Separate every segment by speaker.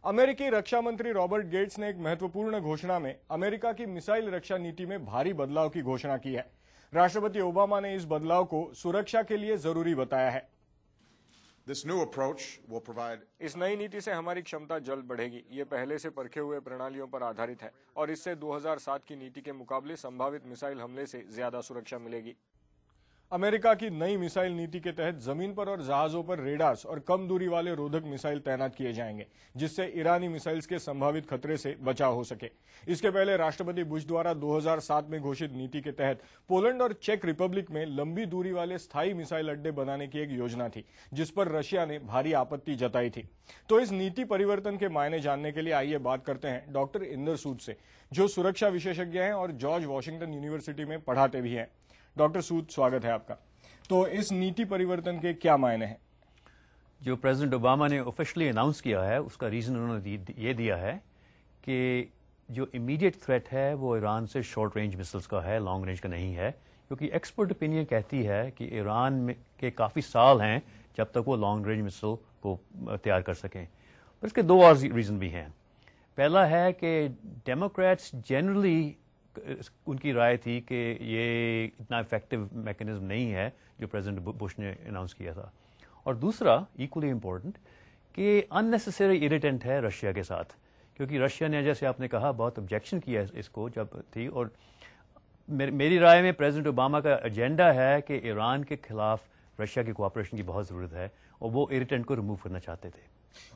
Speaker 1: अमेरिकी रक्षा मंत्री Robert gets ने एक महत्वपूर्ण घोषणा में अमेरिका की मिसाइल रक्षा नीति में भारी बदलाव की घोषणा की है। राष्ट्रपति ओबामा ने इस बदलाव को सुरक्षा के लिए जरूरी बताया है। इस नई नीति से हमारी क्षमता जल्द बढ़ेगी। ये पहले से परखे हुए प्रणालियों पर आधारित है और इससे 2007 की नीति के मुकाबले संभावित मिसाइल हमले से ज्यादा सुरक्षा मिलेगी। अमेरिका की नई मिसाइल नीति के तहत जमीन पर और जहाजों पर रेडार्स और कम दूरी वाले रोधक मिसाइल तैनात किए जाएंगे, जिससे ईरानी मिसाइल्स के संभावित खतरे से बचाव हो सके। इसके पहले राष्ट्रपति बुश द्वारा 2007 में घोषित नीति के तहत पोलैंड और चेक रिपब्लिक में लंबी दूरी वाले स्थायी मिसाइल अड्डे बनाने की एक योजना थी, जिस पर रशिया ने भारी आपत्ति जताई थी। तो इस नीति परिवर्तन के मायने जानने के लिए आइए बात करते हैं डॉक्टर इंदर सूद से, जो सुरक्षा विशेषज्ञ हैं और जॉर्ज वॉशिंगटन यूनिवर्सिटी में पढ़ाते भी हैं। डॉक्टर सूद, स्वागत है आपका। तो इस नीति परिवर्तन के क्या मायने हैं?
Speaker 2: जो प्रेसिडेंट ओबामा ने ऑफिशियली अनाउंस किया है, उसका रीजन उन्होंने ये दिया है कि जो इमीडिएट थ्रेट है वो ईरान से शॉर्ट रेंज मिसाइल्स का है, लॉन्ग रेंज का नहीं है, क्योंकि एक्सपर्ट ओपिनियन कहती है कि ईरान में के काफ़ी साल हैं जब तक वो लॉन्ग रेंज मिसाइल को तैयार कर सकें। पर इसके दो और रीज़न भी हैं। पहला है कि डेमोक्रेट्स जनरली उनकी राय थी कि ये इतना इफेक्टिव मैकेनिज्म नहीं है जो प्रेसिडेंट बुश ने अनाउंस किया था। और दूसरा इक्वली इम्पोर्टेंट कि अननेसेसरी इरिटेंट है रशिया के साथ, क्योंकि रशिया ने, जैसे आपने कहा, बहुत ऑब्जेक्शन किया इसको जब थी। और मेरी राय में प्रेसिडेंट ओबामा का एजेंडा है कि ईरान के खिलाफ रशिया की कोऑपरेशन की बहुत ज़रूरत है और वो इरिटेंट को रिमूव करना चाहते थे।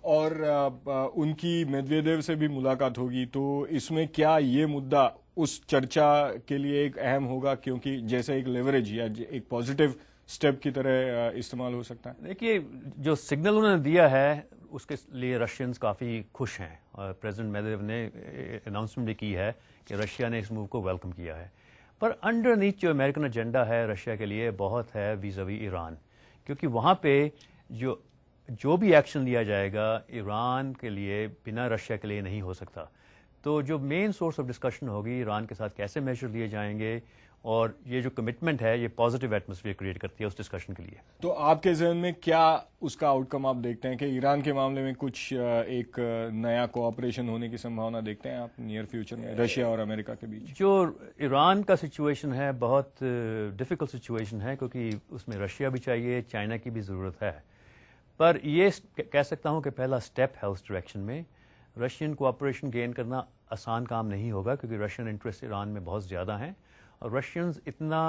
Speaker 1: और उनकी मेदवेदेव से भी मुलाकात होगी, तो इसमें क्या ये मुद्दा उस चर्चा के लिए एक अहम होगा, क्योंकि जैसे एक लेवरेज या एक पॉजिटिव स्टेप की तरह इस्तेमाल हो सकता है?
Speaker 2: देखिए, जो सिग्नल उन्होंने दिया है उसके लिए रशियंस काफ़ी खुश हैं और प्रेसिडेंट मेदवेदेव ने अनाउंसमेंट भी की है कि रशिया ने इस मूव को वेलकम किया है। पर अंडरनीथ जो अमेरिकन एजेंडा है रशिया के लिए बहुत है वीज़ावी ईरान, क्योंकि वहाँ पे जो भी एक्शन लिया जाएगा ईरान के लिए बिना रशिया के लिए नहीं हो सकता। तो जो मेन सोर्स ऑफ डिस्कशन होगी ईरान के साथ कैसे मेजर लिए जाएंगे, और ये जो कमिटमेंट है ये पॉजिटिव एटमॉस्फेयर क्रिएट करती है उस डिस्कशन के लिए।
Speaker 1: तो आपके ज़हन में क्या उसका आउटकम आप देखते हैं कि ईरान के मामले में कुछ एक नया कोऑपरेशन होने की संभावना देखते हैं आप नियर फ्यूचर में रशिया और अमेरिका के बीच?
Speaker 2: जो ईरान का सिचुएशन है बहुत डिफिकल्ट सिचुएशन है, क्योंकि उसमें रशिया भी चाहिए, चाइना की भी ज़रूरत है। पर ये कह सकता हूँ कि पहला स्टेप है उस डायरेक्शन में। रशियन कोऑपरेशन गेन करना आसान काम नहीं होगा, क्योंकि रशियन इंटरेस्ट ईरान में बहुत ज़्यादा हैं और रशियंस इतना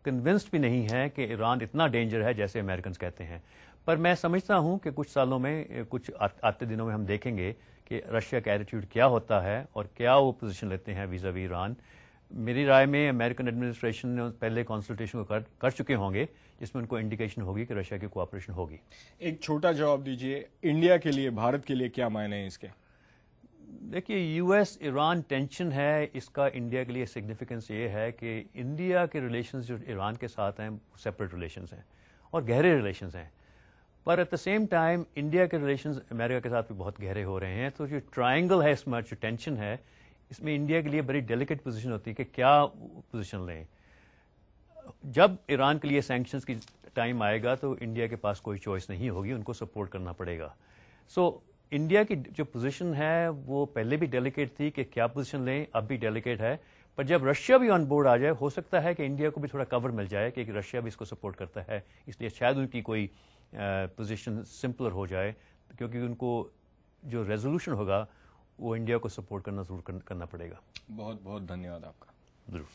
Speaker 2: कन्विंस्ड भी नहीं है कि ईरान इतना डेंजर है जैसे अमेरिकन कहते हैं। पर मैं समझता हूँ कि कुछ सालों में, कुछ आते दिनों में हम देखेंगे कि रशिया का एटीट्यूड क्या होता है और क्या वो पोजीशन लेते हैं वीज़ावी ईरान। मेरी राय में अमेरिकन एडमिनिस्ट्रेशन ने पहले कंसल्टेशन को कर चुके होंगे, जिसमें उनको इंडिकेशन होगी कि रशिया की कोऑपरेशन होगी।
Speaker 1: एक छोटा जवाब दीजिए, इंडिया के लिए, भारत के लिए क्या मायने हैं इसके?
Speaker 2: देखिए, यूएस ईरान टेंशन है, इसका इंडिया के लिए सिग्निफिकेंस ये है कि इंडिया के रिलेशंस जो ईरान के साथ हैं सेपरेट रिलेशंस हैं और गहरे रिलेशंस हैं। पर at the same time India के रिलेशंस अमेरिका के साथ भी बहुत गहरे हो रहे हैं। तो जो ट्रायंगल है इसमें, जो टेंशन है, इसमें इंडिया के लिए बड़ी डेलिकेट पोजीशन होती है कि क्या पोजीशन लें। जब ईरान के लिए सैंक्शंस की टाइम आएगा तो इंडिया के पास कोई चॉइस नहीं होगी, उनको सपोर्ट करना पड़ेगा। सो इंडिया की जो पोजीशन है वो पहले भी डेलिकेट थी कि क्या पोजीशन लें, अब भी डेलिकेट है। पर जब रशिया भी ऑन बोर्ड आ जाए, हो सकता है कि इंडिया को भी थोड़ा कवर मिल जाए कि रशिया भी इसको सपोर्ट करता है, इसलिए शायद उनकी कोई पोजीशन सिंपलर हो जाए, क्योंकि उनको जो रेजोल्यूशन होगा वो इंडिया को सपोर्ट करना जरूर करना पड़ेगा।
Speaker 1: बहुत बहुत धन्यवाद आपका।
Speaker 2: जरूर।